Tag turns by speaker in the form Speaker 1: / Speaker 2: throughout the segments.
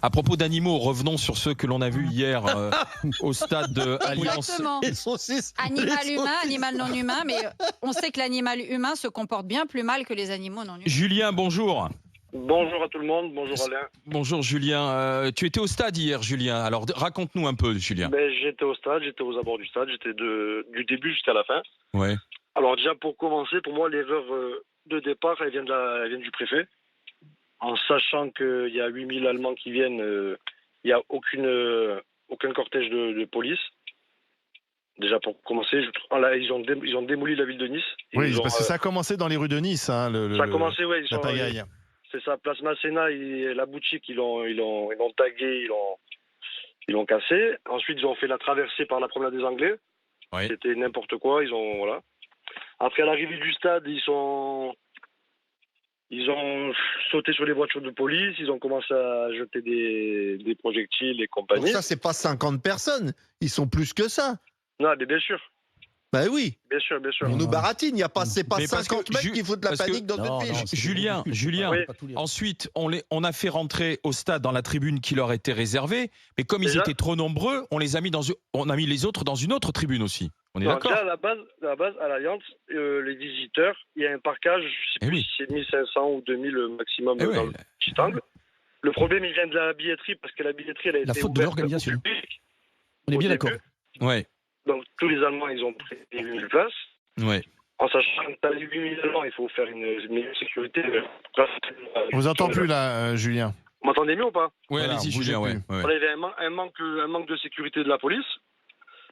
Speaker 1: À propos d'animaux, revenons sur ceux que l'on a vus hier au stade Alliance.
Speaker 2: Exactement. Animal humain, animal non humain, mais on sait que l'animal humain se comporte bien plus mal que les animaux non humains.
Speaker 1: Julien, bonjour.
Speaker 3: Bonjour à tout le monde, bonjour Alain.
Speaker 1: Bonjour Julien. Tu étais au stade hier, Julien. Alors raconte-nous un peu, Julien.
Speaker 3: J'étais au stade, j'étais aux abords du stade, j'étais du début jusqu'à la fin.
Speaker 1: Ouais.
Speaker 3: Alors déjà pour commencer, pour moi l'erreur de départ, elle vient du préfet. En sachant qu'il y a 8000 Allemands qui viennent, il n'y a aucun cortège de police. Déjà pour commencer, ils ont démoli la ville de Nice.
Speaker 4: Oui, parce que ça a commencé dans les rues de Nice. Hein,
Speaker 3: ça a commencé, oui.
Speaker 4: La pagaille.
Speaker 3: C'est ça, place Masséna, la boutique, ils l'ont tagué, ils l'ont cassé. Ensuite, ils ont fait la traversée par la promenade des Anglais.
Speaker 1: Oui.
Speaker 3: C'était n'importe quoi. Voilà. Après, à l'arrivée du stade, ils ont sauté sur les voitures de police. Ils ont commencé à jeter des projectiles et compagnie.
Speaker 5: Donc ça, c'est pas 50 personnes. Ils sont plus que ça.
Speaker 3: Non, mais bien sûr.
Speaker 5: Ben oui.
Speaker 3: Bien sûr.
Speaker 5: On nous baratine. C'est pas 50 mecs qui foutent la panique dans une ville.
Speaker 1: Julien,
Speaker 3: Oui.
Speaker 1: Ensuite, on a fait rentrer au stade dans la tribune qui leur était réservée, mais comme ils étaient trop nombreux, on a mis les autres dans une autre tribune aussi. On est d'accord ?
Speaker 3: Déjà, à la base, à l'Alliance, les visiteurs, il y a un parquage, je sais plus si c'est 1500 ou 2000 maximum dans le petit angle. Le problème, il vient de la billetterie, parce que la billetterie, elle a été
Speaker 6: la faute de l'organisation. On est bien d'accord.
Speaker 1: Ouais.
Speaker 3: Donc, tous les Allemands, ils ont pris 8000 places.
Speaker 1: Ouais.
Speaker 3: En sachant que tu as les 8000 Allemands, il faut faire une meilleure sécurité.
Speaker 4: On vous entend plus là, Julien.
Speaker 3: Vous m'entendez mieux ou pas ?
Speaker 1: Oui,
Speaker 4: Voilà,
Speaker 1: allez-y,
Speaker 4: bougez
Speaker 1: Julien.
Speaker 4: plus.
Speaker 1: Ouais.
Speaker 3: On avait un manque de sécurité de la police.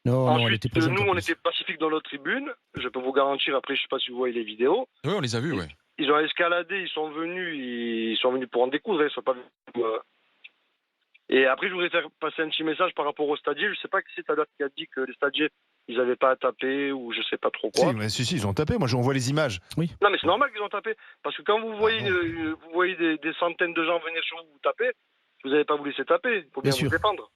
Speaker 6: Ensuite,
Speaker 3: nous, on était pacifiques dans notre tribune. Je peux vous garantir, après, je ne sais pas si vous voyez les vidéos.
Speaker 1: Oui, on les a vus, ouais.
Speaker 3: Ils ont escaladé, ils sont venus pour en découdre. Ils sont pas venus. Et après, je voudrais faire passer un petit message par rapport aux stadiers. Je ne sais pas qui c'est tout à l'heure qui a dit que les stadiers, ils n'avaient pas à taper ou je ne sais pas trop quoi.
Speaker 4: Si, ils ont tapé. Moi, on voit les images.
Speaker 6: Oui.
Speaker 3: Non, mais c'est normal qu'ils ont tapé. Parce que quand vous voyez des centaines de gens venir sur vous taper, vous n'avez pas voulu laisser taper. Il faut bien vous défendre.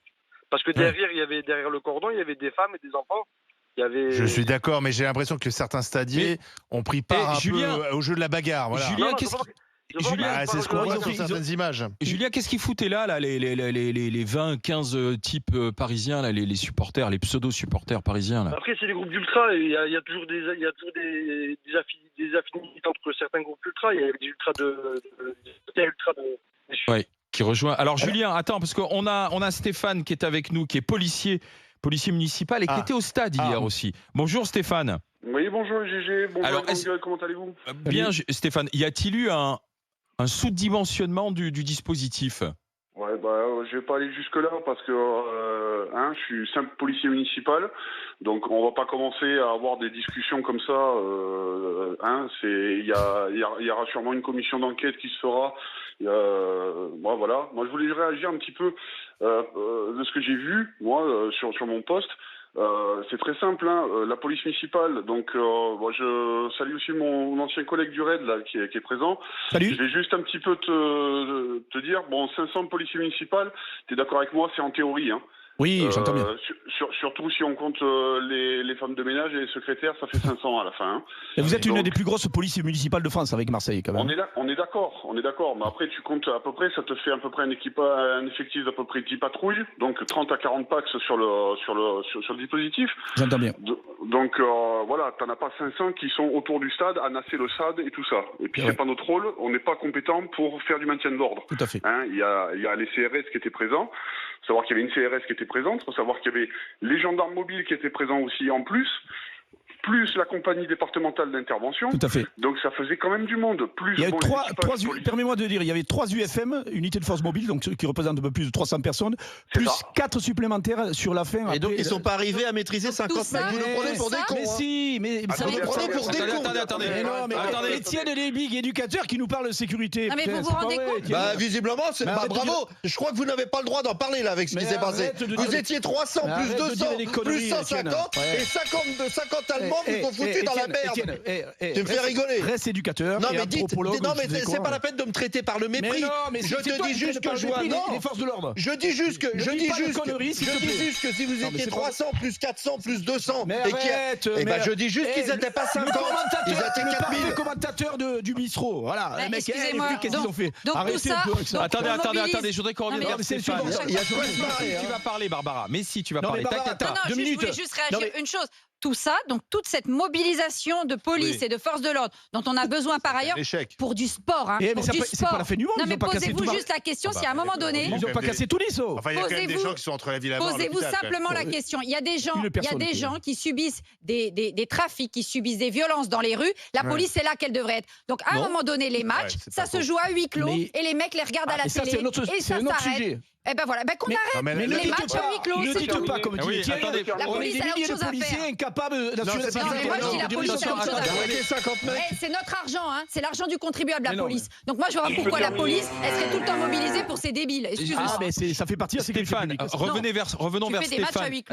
Speaker 3: Parce que derrière le cordon, il y avait des femmes et des enfants.
Speaker 4: Je suis d'accord, mais j'ai l'impression que certains stadiers ont pris part peu au jeu de la bagarre. Voilà.
Speaker 1: Julien,
Speaker 4: c'est ce qu'on voit sur certaines images.
Speaker 1: Julien, qu'est-ce qu'ils foutaient là les 20, 15 types parisiens, là, les supporters, les pseudo-supporters parisiens là.
Speaker 3: Après, c'est les groupes d'ultra. Il y a toujours des affinités entre certains groupes ultra. Il y a des ultras
Speaker 1: Ouais, qui rejoint. Alors Julien, attends, parce qu'on a Stéphane qui est avec nous, qui est policier municipal et qui était au stade hier aussi. Bonjour Stéphane.
Speaker 7: Oui, bonjour GG. Bonjour.
Speaker 1: Alors,
Speaker 7: comment allez-vous ?
Speaker 1: Bien, Stéphane. Y a-t-il eu un sous-dimensionnement du dispositif ?
Speaker 7: Ouais, je vais pas aller jusque là parce que je suis simple policier municipal, donc on va pas commencer à avoir des discussions comme ça. Il y aura sûrement une commission d'enquête qui se fera. Voilà. Moi, je voulais réagir un petit peu de ce que j'ai vu moi sur mon poste. C'est très simple, la police municipale. Donc, je salue aussi mon ancien collègue du RAID là, qui est présent.
Speaker 6: Salut.
Speaker 7: Je vais juste un petit peu te dire, 500 policiers municipaux, t'es d'accord avec moi, c'est en théorie.
Speaker 6: Oui, j'entends bien.
Speaker 7: Surtout si on compte les femmes de ménage et les secrétaires, ça fait 500 à la fin.
Speaker 6: Et vous êtes une des plus grosses polices municipales de France avec Marseille, quand même.
Speaker 7: On est d'accord. Mais après, tu comptes à peu près, ça te fait à peu près un effectif d'à peu près 10 patrouilles, donc 30 à 40 packs sur le dispositif.
Speaker 6: J'entends bien.
Speaker 7: Donc voilà, t'en as pas 500 qui sont autour du stade, à nasser le stade et tout ça. Et puis c'est pas notre rôle, on n'est pas compétent pour faire du maintien de l'ordre.
Speaker 6: Tout à fait.
Speaker 7: Il y a les CRS qui étaient présents. Faut savoir qu'il y avait une CRS qui était présente, faut savoir qu'il y avait les gendarmes mobiles qui étaient présents aussi en plus la compagnie départementale d'intervention.
Speaker 6: Tout à fait.
Speaker 7: Donc ça faisait quand même du monde.
Speaker 6: Il y avait permets-moi de dire, il y avait 3 UFM, unités de force mobile, donc qui représentent un peu plus de 300 personnes, plus 4 supplémentaires sur la fin.
Speaker 5: Et donc ils sont pas arrivés à maîtriser 50 mecs. Vous nous prenez pour des cons.
Speaker 6: Mais si, mais
Speaker 5: vous nous prenez pour des cons.
Speaker 1: Attendez.
Speaker 6: Attendez, Étienne Lebig, éducateur, qui nous parle de sécurité.
Speaker 2: Non, mais vous vous rendez compte ?
Speaker 5: Visiblement, bravo. Je crois que vous n'avez pas le droit d'en parler là avec ce qui s'est passé. Vous étiez 300 plus 200 plus 150 et 50 Allemands franchement, vous sont foutus dans la merde. Tu me fais rigoler.
Speaker 6: Reste éducateur.
Speaker 5: Non, mais dites, non, mais c'est pas la peine de me traiter par le mépris. Je te dis juste que je vois. Non,
Speaker 6: les forces de l'ordre.
Speaker 5: Je dis juste que si vous étiez 300 plus 400 plus 200 je dis juste qu'ils n'étaient pas 50, ils étaient 4000.
Speaker 6: Le commentateur du bistrot, voilà. Le mec, qu'est-ce qu'ils ont fait?
Speaker 2: Arrêtez un peu avec ça.
Speaker 1: Attendez, je voudrais qu'on revienne vers Stéphane. Tu vas parler, Barbara. Mais si, tu vas parler.
Speaker 2: Je voulais juste réagir une chose. Tout ça, donc toute cette mobilisation de police et de forces de l'ordre dont on a besoin par ailleurs pour du sport.
Speaker 6: Mais c'est pas la fin du monde.
Speaker 2: Non, mais posez-vous juste la question si à un moment donné.
Speaker 4: Ils
Speaker 6: n'ont pas cassé tous les seaux.
Speaker 4: Enfin, il y a quand même des gens qui sont entre la ville à mort.
Speaker 2: Posez-vous simplement la question. Il y a des gens qui subissent des trafics, qui subissent des violences dans les rues. La police, c'est là qu'elle devrait être. Donc à un moment donné, les matchs, ça se joue à huis clos et les mecs les regardent à la télé. Et ça s'arrête. Eh ben voilà, qu'on arrête les matchs à huis clos.
Speaker 6: Ne dites pas comme tu dis.
Speaker 2: La police a autre chose à faire.
Speaker 6: Incapables d'assurer la sécurité.
Speaker 2: Moi, je dis la police a autre chose à faire. C'est notre argent, c'est l'argent du contribuable, la police. Donc moi, je vois pourquoi la police, elle serait tout le temps mobilisée pour ces débiles. Excusez-moi.
Speaker 6: Mais ça fait partie de la sécurité publique.
Speaker 1: Revenons vers Stéphane.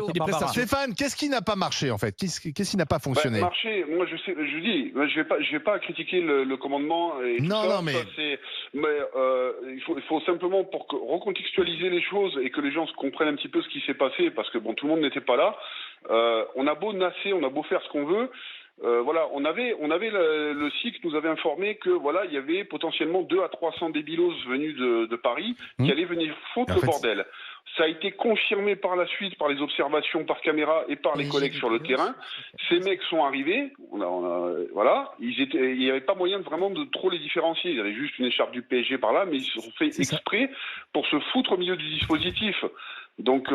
Speaker 4: Stéphane, qu'est-ce qui n'a pas marché en fait? Qu'est-ce qui n'a pas fonctionné?
Speaker 7: Marché, moi je dis, je vais pas critiquer le commandement.
Speaker 4: Non, mais
Speaker 7: il faut simplement pour recontextualiser les choses et que les gens comprennent un petit peu ce qui s'est passé, parce que bon, tout le monde n'était pas là. On a beau nasser, on a beau faire ce qu'on veut. Voilà, on avait le SIC nous avait informé que voilà, il y avait potentiellement 200 à 300 débilos venus de Paris qui allaient venir foutre le bordel. Ça a été confirmé par la suite par les observations par caméra et par les collègues sur le terrain. Ces mecs sont arrivés, voilà, il n'y avait pas moyen vraiment de trop les différencier. Il y avait juste une écharpe du PSG par là, mais ils se sont fait exprès pour se foutre au milieu du dispositif. Donc,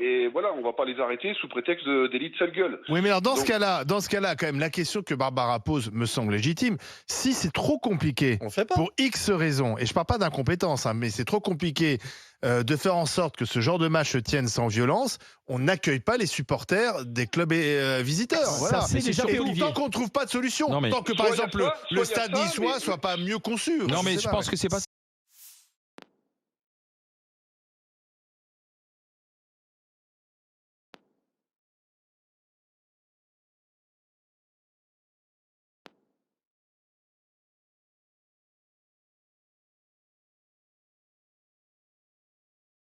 Speaker 7: et voilà, on va pas les arrêter sous prétexte délit de sale gueule.
Speaker 4: Oui, mais alors dans ce cas-là, quand même, la question que Barbara pose me semble légitime. Si c'est trop compliqué, pour X raisons, et je parle pas d'incompétence, mais c'est trop compliqué de faire en sorte que ce genre de match se tienne sans violence, on n'accueille pas les supporters des clubs visiteurs. Voilà. Et tant qu'on ne trouve pas de solution, tant que par exemple le stade niçois soit pas mieux conçu.
Speaker 1: Non, mais je pense que c'est pas